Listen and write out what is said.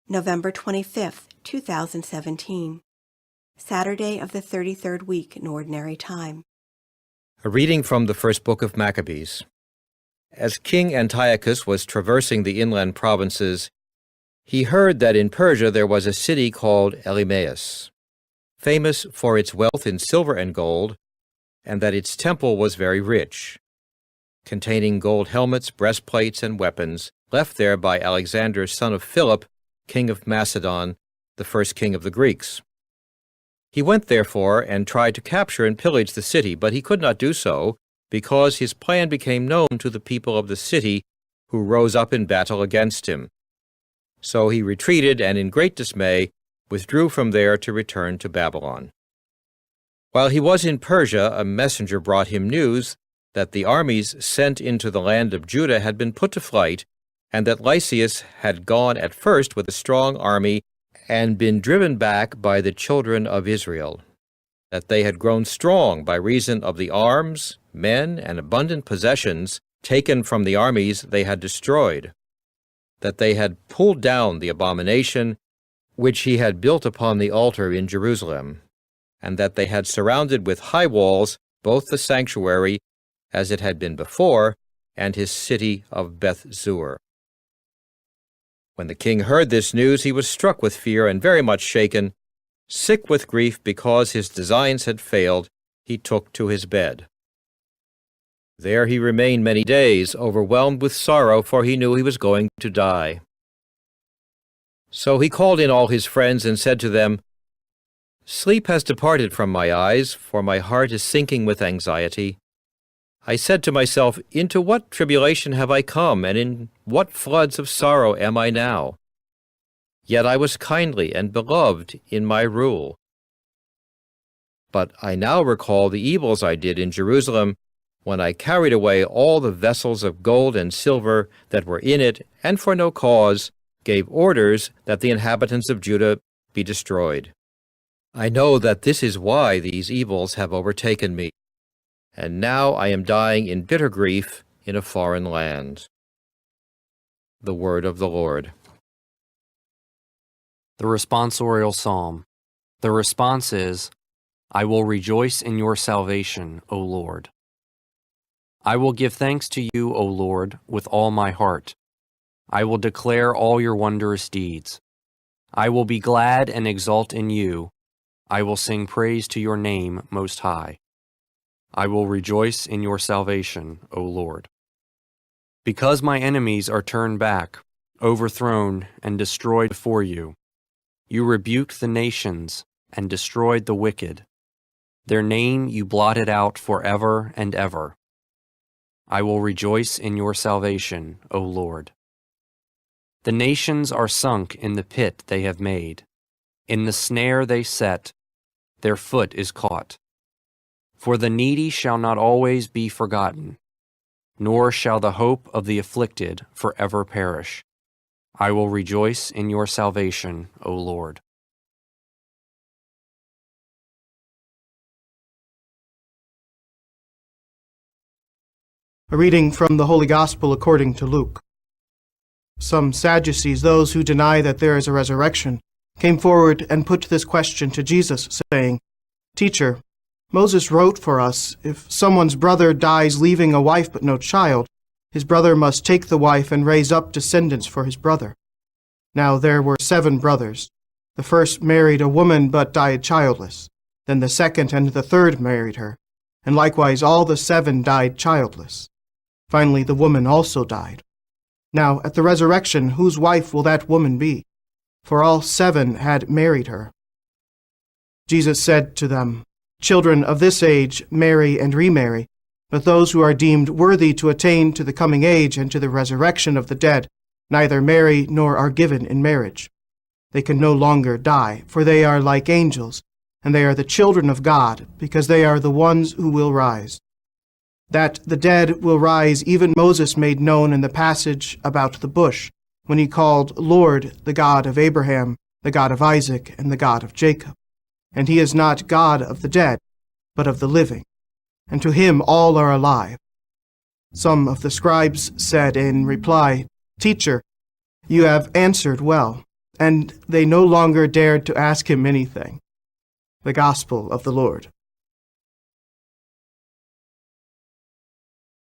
November 25th, 2017. Saturday of the 33rd week in Ordinary Time. A reading from the first book of Maccabees. As King Antiochus was traversing the inland provinces, he heard that in Persia there was a city called Elymais, famous for its wealth in silver and gold, and that its temple was very rich, containing gold helmets, breastplates, and weapons, left there by Alexander, son of Philip, king of Macedon, the first king of the Greeks. He went, therefore, and tried to capture and pillage the city, but he could not do so, because his plan became known to the people of the city, who rose up in battle against him. So he retreated, and in great dismay withdrew from there to return to Babylon. While he was in Persia, a messenger brought him news that the armies sent into the land of Judah had been put to flight, and that Lysias had gone at first with a strong army and been driven back by the children of Israel, that they had grown strong by reason of the arms, men, and abundant possessions taken from the armies they had destroyed, that they had pulled down the abomination which he had built upon the altar in Jerusalem, and that they had surrounded with high walls both the sanctuary, as it had been before, and his city of Beth-zur. When the king heard this news, he was struck with fear and very much shaken. Sick with grief because his designs had failed, he took to his bed. There he remained many days, overwhelmed with sorrow, for he knew he was going to die. So he called in all his friends and said to them, "Sleep has departed from my eyes, for my heart is sinking with anxiety. I said to myself, into what tribulation have I come, and in what floods of sorrow am I now? Yet I was kindly and beloved in my rule. But I now recall the evils I did in Jerusalem, when I carried away all the vessels of gold and silver that were in it, and for no cause gave orders that the inhabitants of Judah be destroyed. I know that this is why these evils have overtaken me, and now I am dying in bitter grief in a foreign land." The word of the Lord. The responsorial psalm. The response is, "I will rejoice in your salvation, O Lord." I will give thanks to you, O Lord, with all my heart. I will declare all your wondrous deeds. I will be glad and exult in you. I will sing praise to your name most high. I will rejoice in your salvation, O Lord. Because my enemies are turned back, overthrown, and destroyed before you, you rebuked the nations and destroyed the wicked. Their name you blotted out forever and ever. I will rejoice in your salvation, O Lord. The nations are sunk in the pit they have made. In the snare they set, their foot is caught. For the needy shall not always be forgotten, nor shall the hope of the afflicted forever perish. I will rejoice in your salvation, O Lord. A reading from the Holy Gospel according to Luke. Some Sadducees, those who deny that there is a resurrection, came forward and put this question to Jesus, saying, "Teacher, Moses wrote for us, if someone's brother dies leaving a wife but no child, his brother must take the wife and raise up descendants for his brother. Now there were 7 brothers. The first married a woman but died childless. Then the second and the third married her, and likewise all the 7 died childless. Finally the woman also died. Now at the resurrection, whose wife will that woman be? For all 7 had married her." Jesus said to them, "Children of this age marry and remarry, but those who are deemed worthy to attain to the coming age and to the resurrection of the dead neither marry nor are given in marriage. They can no longer die, for they are like angels, and they are the children of God, because they are the ones who will rise. That the dead will rise even Moses made known in the passage about the bush, when he called Lord the God of Abraham, the God of Isaac, and the God of Jacob. And he is not God of the dead, but of the living, and to him all are alive." Some of the scribes said in reply, "Teacher, you have answered well. and they no longer dared to ask him anything. The Gospel of the Lord.